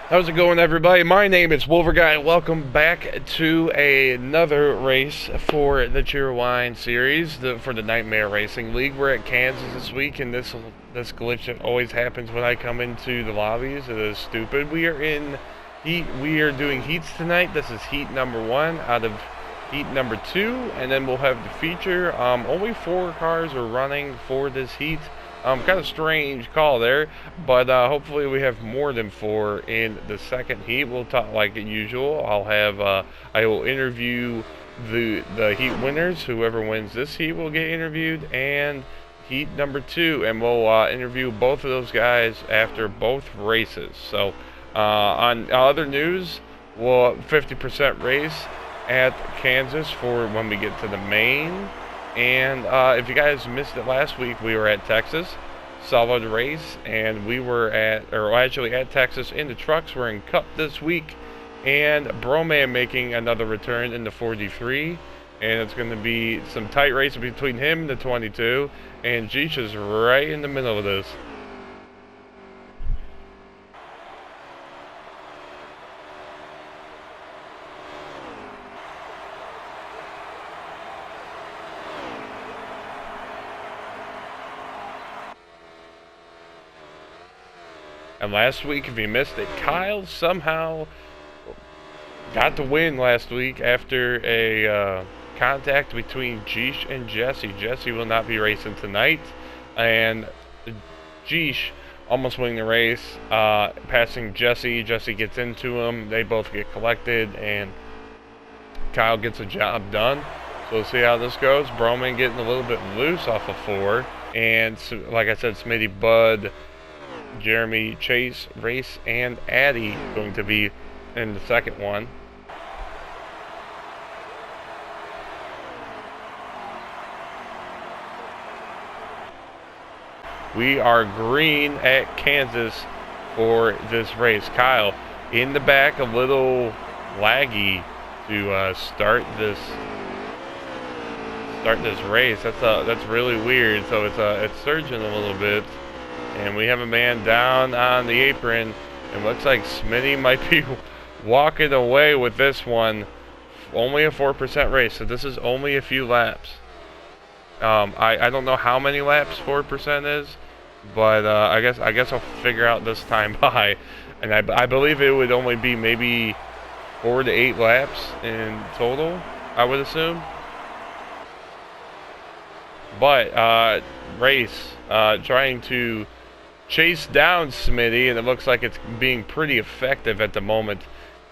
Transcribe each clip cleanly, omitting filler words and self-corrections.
How's it going, everybody? My name is WolverGuy. Welcome back to another race for the Cheerwine series for the Nightmare Racing League. We're at Kansas this week, and this glitch that always happens when I come into the lobbies. It is stupid. We are in heat. We are doing heats tonight. This is heat number 1 out of heat number 2, and then we'll have the feature. Only 4 cars are running for this heat. Kind of strange call there, but hopefully we have more than 4 in the second heat. We'll talk like usual. I will interview the heat winners. Whoever wins this heat will get interviewed, and heat number 2, and we'll interview both of those guys after both races. So on other news, we'll 50% race at Kansas for when we get to the main. And if you guys missed it last week, we were at Texas, solid race, and we were at Texas in the trucks. We're in Cup this week, and Broman making another return in the 43, and it's going to be some tight race between him and the 22, and Jeesh is right in the middle of this. And last week, if you missed it, Kyle somehow got the win last week after a contact between Jeesh and Jesse. Jesse will not be racing tonight, and Jeesh almost winning the race, passing Jesse. Jesse gets into him. They both get collected, and Kyle gets a job done. So we'll see how this goes. Broman getting a little bit loose off of 4, and so, like I said, Smitty, Bud, Jeremy, Chase, Race, and Addy going to be in the second one. We are green at Kansas for this race. Kyle in the back, a little laggy to start this race. That's really weird. So it's surging a little bit. And we have a man down on the apron, and looks like Smitty might be walking away with this one. Only a 4% race, so this is only a few laps. I don't know how many laps 4% is, but I guess I'll figure out this time by. And I believe it would only be maybe 4 to 8 laps in total, I would assume. But Race trying to chase down Smitty, and it looks like it's being pretty effective at the moment.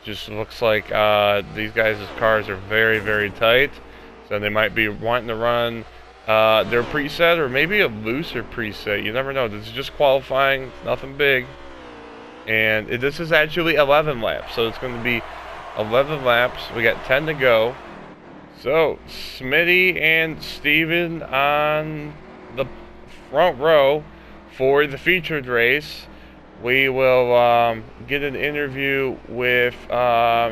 Just looks like these guys' cars are very, very tight, so they might be wanting to run their preset or maybe a looser preset. You never know. This is just qualifying, nothing big. And this is actually 11 laps, so it's going to be 11 laps. We got 10 to go. So Smitty and Steven on the front row for the featured race. We will get an interview with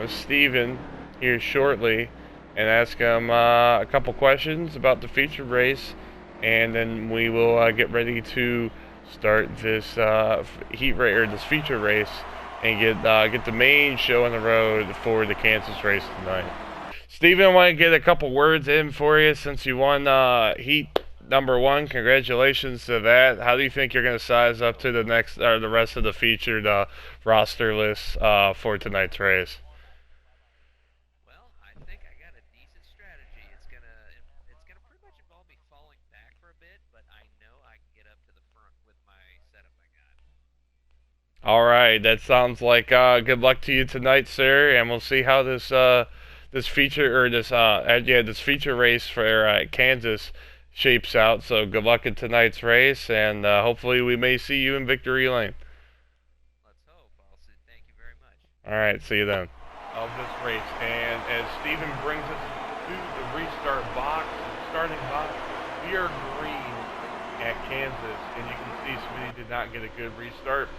Steven here shortly and ask him a couple questions about the featured race, and then we will get ready to start this this feature race and get the main show on the road for the Kansas race tonight. Steven, I want to get a couple words in for you since you won heat number 1. Congratulations to that. How do you think you're going to size up to the rest of the featured roster list for tonight's race? Well, I think I got a decent strategy. It's gonna pretty much involve me falling back for a bit, but I know I can get up to the front with my setup I got. All right, that sounds like good luck to you tonight, sir, and we'll see how this feature race for Kansas shapes out. So good luck in tonight's race, and hopefully we may see you in victory lane. Let's hope. I'll say thank you very much. All right, see you then. Of this race, and as Steven brings us to the restart box, starting box, we are green at Kansas, and you can see Smitty did not get a good restart.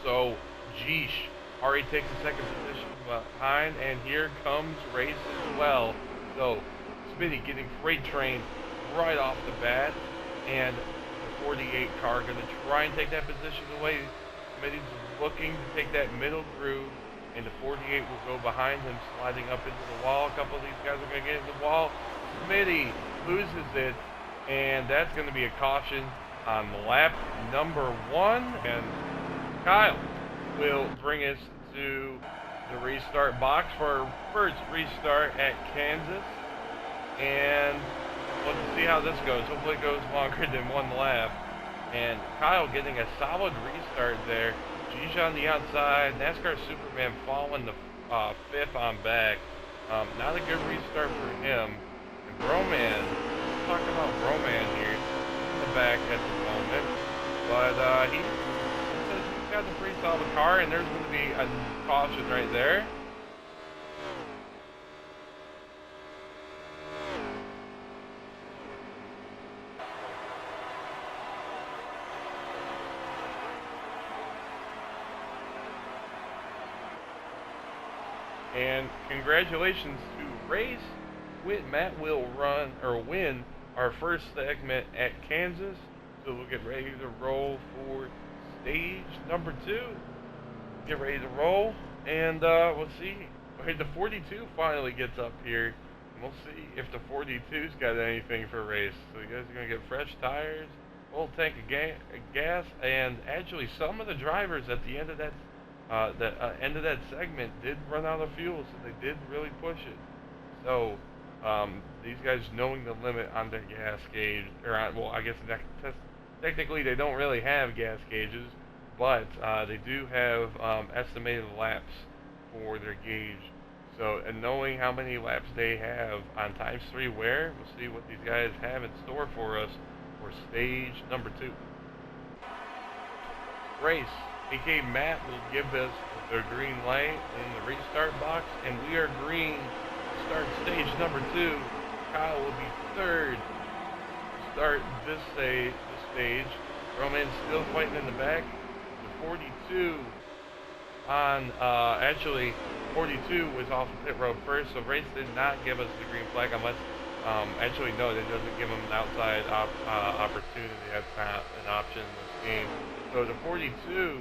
So Jeesh already takes the second position behind, and here comes Race as well. So Smitty getting freight trained right off the bat, and the 48 car going to try and take that position away Smitty's looking to take that middle groove, and the 48 will go behind him, sliding up into the wall. A couple of these guys are going to get into the wall. Smitty loses it, and that's going to be a caution on lap number 1. And Kyle will bring us to the restart box for our first restart at Kansas. And let's see how this goes. Hopefully it goes longer than 1 lap. And Kyle getting a solid restart there. Gigi on the outside. NASCAR Superman falling to 5th on back. Not a good restart for him. And Broman, let's talk about Broman here in the back at the moment. But he says he's got a pretty solid car, and there's going to be a caution right there. And congratulations to Race with Matt will win our first segment at Kansas. So we'll get ready to roll for stage number 2. Get ready to roll, and we'll see. Okay, the 42 finally gets up here. And we'll see if the 42's got anything for Race. So you guys are gonna get fresh tires, full tank of gas, and actually some of the drivers at the end of that end of that segment did run out of fuel, so they did really push it. So these guys knowing the limit on their gas gauge, or well, I guess technically they don't really have gas gauges, but they do have estimated laps for their gauge. So, and knowing how many laps they have on ×3 wear, we'll see what these guys have in store for us for stage number 2. Race, aka Matt, will give us the green light in the restart box, and we are green to start stage number 2. Kyle will be 3rd to start this stage. Roman's still fighting in the back. The 42 on, actually 42 was off the pit road first, so Race did not give us the green flag unless, actually no, that doesn't give him an outside opportunity. That's not an option in this game. So the 42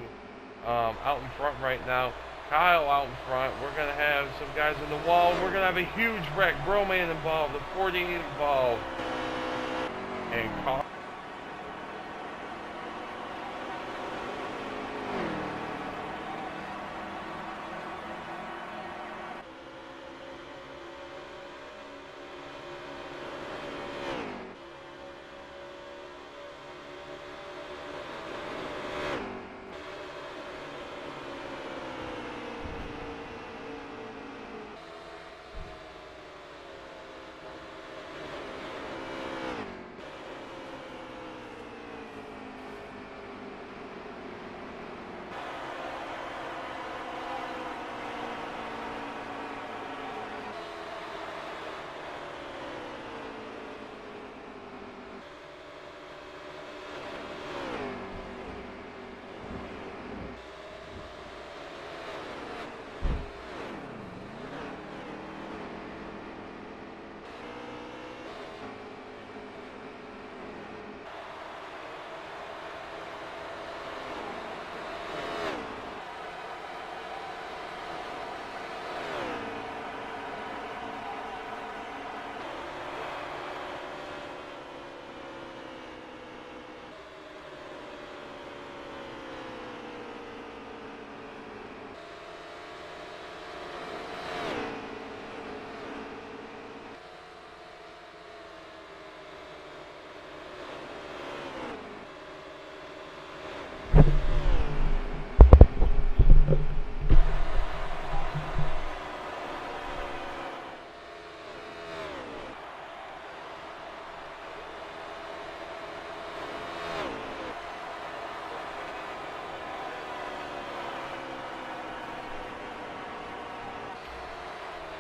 out in front right now. Kyle out in front. We're going to have some guys in the wall. We're going to have a huge wreck. Broman involved. The 48 involved.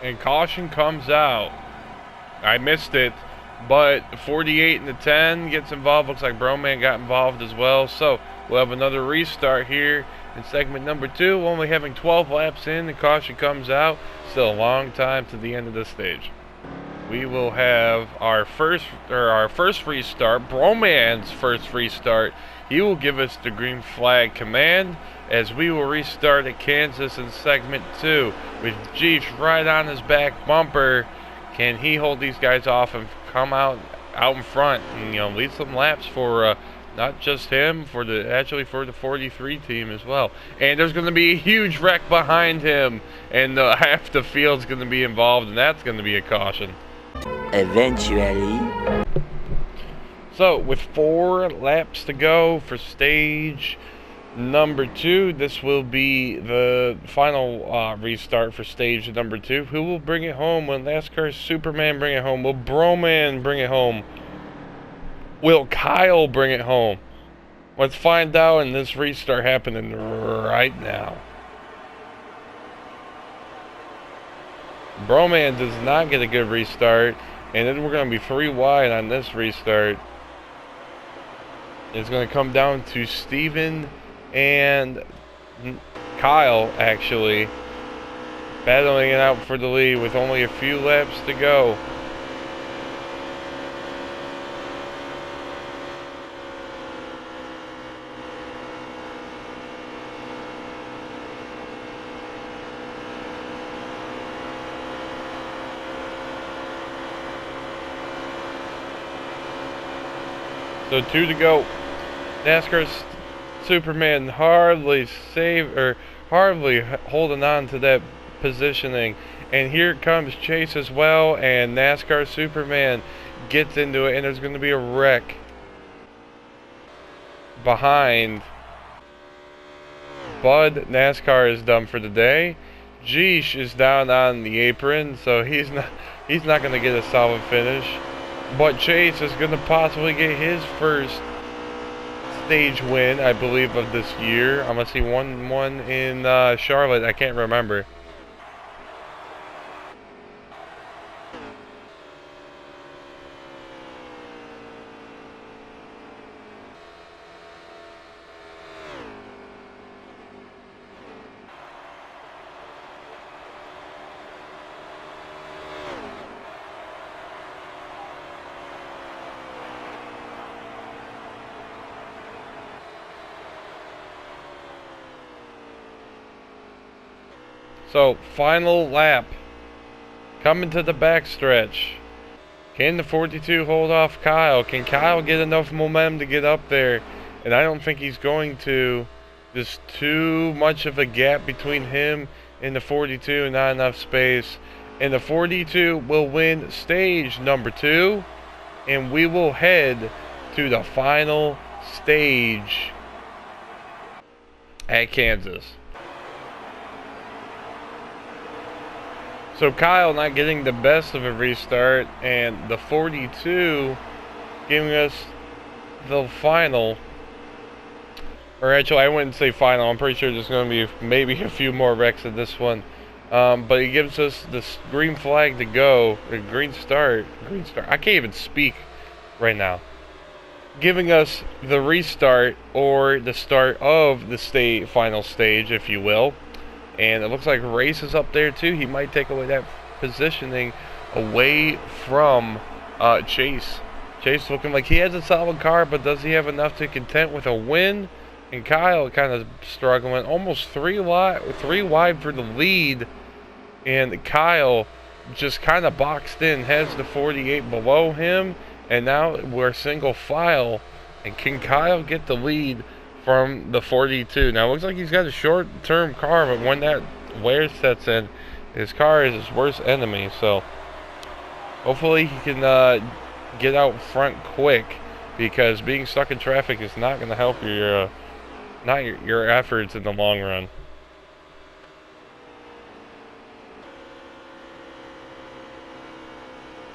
And caution comes out. I missed it, but 48 and the 10 gets involved. Looks like Broman got involved as well. So we'll have another restart here in segment number 2. Only having 12 laps in, the caution comes out. Still a long time to the end of this stage. We will have our first restart, Broman's first restart. he will give us the green flag command as we will restart at Kansas in segment 2 with Jeesh right on his back bumper. Can he hold these guys off and come out in front and, you know, lead some laps for not just him, for the 43 team as well. And there's going to be a huge wreck behind him, and half the field's going to be involved, and that's going to be a caution. Eventually. So, with 4 laps to go for stage number 2, this will be the final restart for stage number 2. Who will bring it home? Will NASCAR Superman bring it home? Will Broman bring it home? Will Kyle bring it home? Let's find out, and this restart happening right now. Broman does not get a good restart, and then we're going to be 3 wide on this restart. It's going to come down to Steven and Kyle, actually, battling it out for the lead with only a few laps to go. So 2 to go. NASCAR's Superman hardly holding on to that positioning. And here comes Chase as well, and NASCAR Superman gets into it, and there's going to be a wreck behind. Bud, NASCAR is done for the day. Jeesh is down on the apron, so he's not going to get a solid finish. But Chase is going to possibly get his first stage win, I believe, of this year. Unless he won one in Charlotte. I can't remember. So, final lap. Coming to the backstretch. Can the 42 hold off Kyle? Can Kyle get enough momentum to get up there? And I don't think he's going to. There's too much of a gap between him and the 42, not enough space. And the 42 will win stage number 2. And we will head to the final stage at Kansas. So Kyle not getting the best of a restart, and the 42 giving us the final. Or actually, I wouldn't say final. I'm pretty sure there's going to be maybe a few more wrecks in this one. But he gives us this green flag to go. A green start. I can't even speak right now. Giving us the restart, or the start of the final stage, if you will. And it looks like Race is up there too. He might take away that positioning away from Chase. Chase looking like he has a solid car, but does he have enough to content with a win? And Kyle kind of struggling, almost three wide for the lead. And Kyle just kind of boxed in, has the 48 below him. And now we're single file. And can Kyle get the lead from the 42? Now it looks like he's got a short-term car, but when that wear sets in, his car is his worst enemy. So hopefully he can get out front quick, because being stuck in traffic is not going to help your efforts in the long run.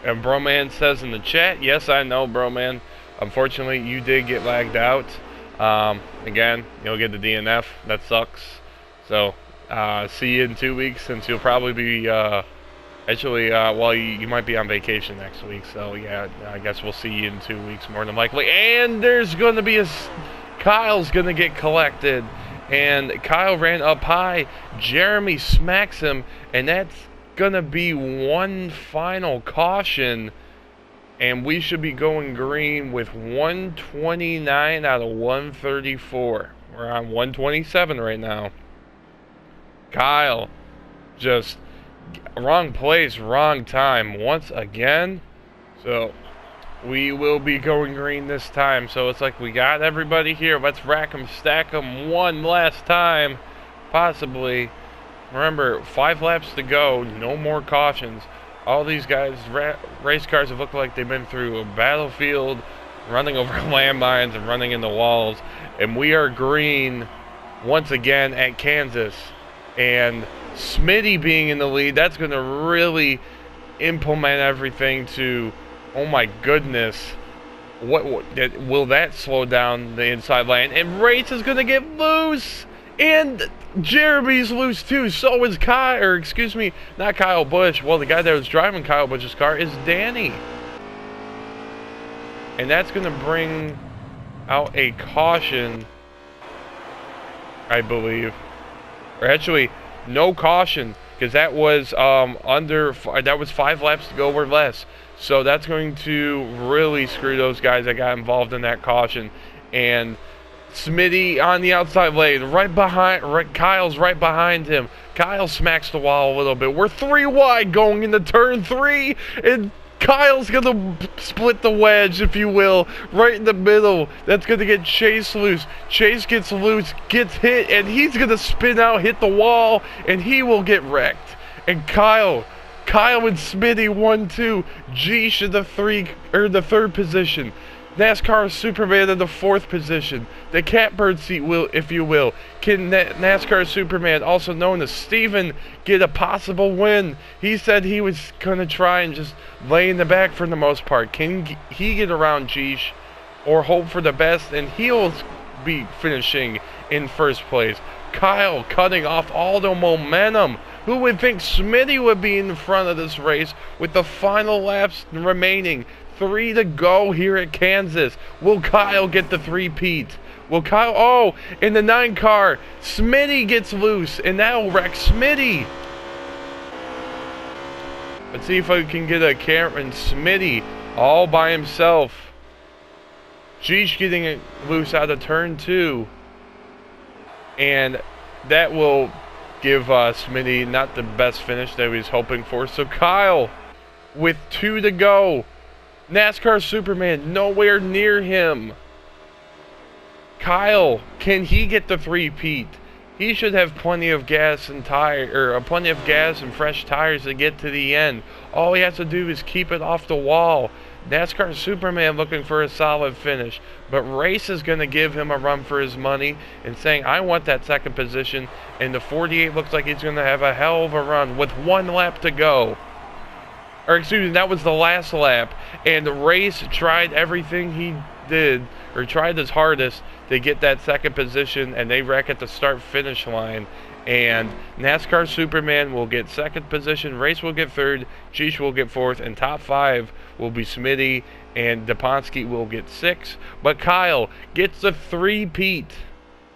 And Broman says in the chat, yes, I know, Broman. Unfortunately, you did get lagged out. Again, you'll get the DNF. That sucks. So, see you in 2 weeks, since you'll probably be, well, you might be on vacation next week. So, yeah, I guess we'll see you in 2 weeks more than likely. And there's going to be Kyle's going to get collected. And Kyle ran up high. Jeremy smacks him. And that's going to be one final caution. and we should be going green with 129 out of 134. We're on 127 right now. Kyle, just wrong place, wrong time once again. So we will be going green this time. So it's like we got everybody here. Let's rack them, stack them one last time, possibly. Remember, 5 laps to go, no more cautions. All these guys, race cars have looked like they've been through a battlefield, running over landmines and running into walls. And we are green once again at Kansas. And Smitty being in the lead, that's going to really implement everything to, oh my goodness, what will that slow down the inside lane? And Race is going to get loose, and Jeremy's loose too. So is Kyle, or excuse me, not Kyle Busch. Well, the guy that was driving Kyle Busch's car is Danny, and that's going to bring out a caution, I believe. Or actually, no caution, because that was that was 5 laps to go or less. So that's going to really screw those guys that got involved in that caution. And Smitty on the outside lane, Kyle's right behind him. Kyle smacks the wall a little bit. We're 3 wide going into turn 3, and Kyle's gonna split the wedge, if you will, right in the middle. That's gonna get Chase loose. Chase gets loose, gets hit, and he's gonna spin out, hit the wall, and he will get wrecked. And Kyle and Smitty 1-2. Geesh in the third position. NASCAR Superman in the 4th position. The catbird seat, if you will. Can NASCAR Superman, also known as Steven, get a possible win? He said he was going to try and just lay in the back for the most part. Can he get around Geesh or hope for the best? And he'll be finishing in first place. Kyle cutting off all the momentum. Who would think Smitty would be in front of this race with the final laps remaining? 3 to go here at Kansas. Will Kyle get the 3-peat? Will Kyle... Oh, in the 9 car, Smitty gets loose, and that'll wreck Smitty. Let's see if I can get a camera and Smitty all by himself. Geesh getting it loose out of turn 2. And that will give Smitty not the best finish that he was hoping for. So Kyle, with 2 to go. NASCAR Superman nowhere near him. Kyle, can he get the 3-peat? He should have plenty of gas and fresh tires to get to the end. All he has to do is keep it off the wall. NASCAR Superman looking for a solid finish, but Race is going to give him a run for his money and saying, I want that 2nd position, and the 48 looks like he's going to have a hell of a run with 1 lap to go. Or excuse me, that was the last lap, and Race tried everything he did, or tried his hardest to get that 2nd position, and they wreck at the start-finish line. And NASCAR Superman will get 2nd position, Race will get 3rd, Geesh will get 4th, and top 5 will be Smitty, and Duponsky will get 6. But Kyle gets the 3-peat.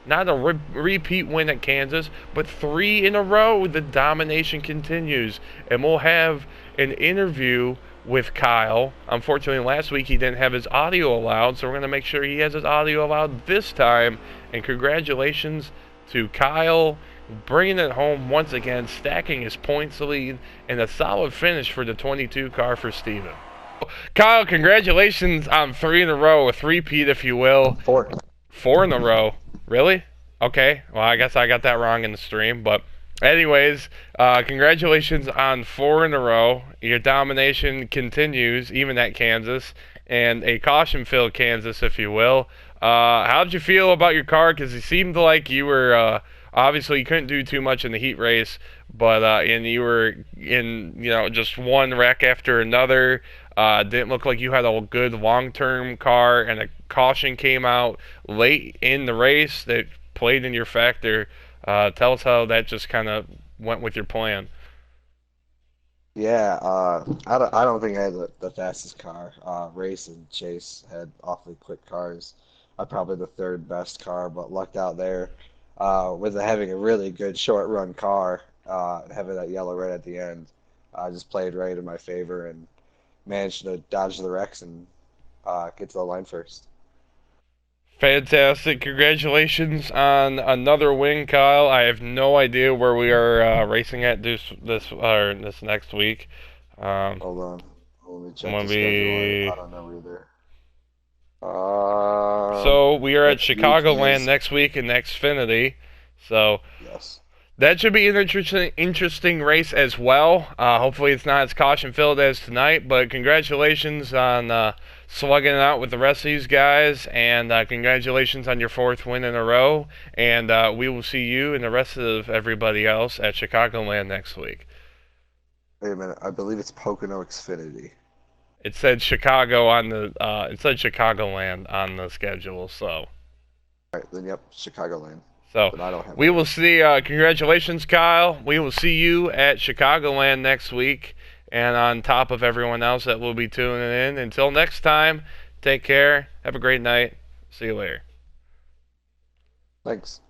Not a repeat win at Kansas, but 3 in a row. The domination continues. And we'll have an interview with Kyle. Unfortunately, last week he didn't have his audio allowed, so we're going to make sure he has his audio allowed this time. And congratulations to Kyle, bringing it home once again, stacking his points lead, and a solid finish for the 22 car for Steven. Kyle, congratulations on 3 in a row, a 3-peat, if you will. 4 in a row. Really? Okay. Well, I guess I got that wrong in the stream. But anyways, congratulations on 4 in a row. Your domination continues, even at Kansas. And a caution-filled Kansas, if you will. How did you feel about your car? Because it seemed like you were... obviously, you couldn't do too much in the heat race. But and you were in, just one wreck after another. Didn't look like you had a good long-term car, and a caution came out late in the race that played in your factor. Tell us how that just kind of went with your plan. Yeah, I don't think I had the fastest car. Race and Chase had awfully quick cars. Probably the 3rd best car, but lucked out there with having a really good short run car, having that yellow right at the end. Just played right in my favor, and managed to dodge the wrecks and get to the line first. Fantastic! Congratulations on another win, Kyle. I have no idea where we are racing at this next week. Hold on. Let me I'm check gonna the schedule. I be don't know either. So we are at Next week Chicagoland is, next week in Xfinity. So yes. that should be an interesting race as well. Hopefully it's not as caution-filled as tonight, but congratulations on slugging it out with the rest of these guys, and congratulations on your fourth win in a row. And we will see you and the rest of everybody else at Chicagoland next week. Wait a minute. I believe it's Pocono Xfinity. It said Chicagoland on the schedule, so. All right, then yep, Chicagoland. So But I don't have we it. will see. Congratulations, Kyle. We will see you at Chicagoland next week, and on top of everyone else that will be tuning in. Until next time, take care. Have a great night. See you later. Thanks.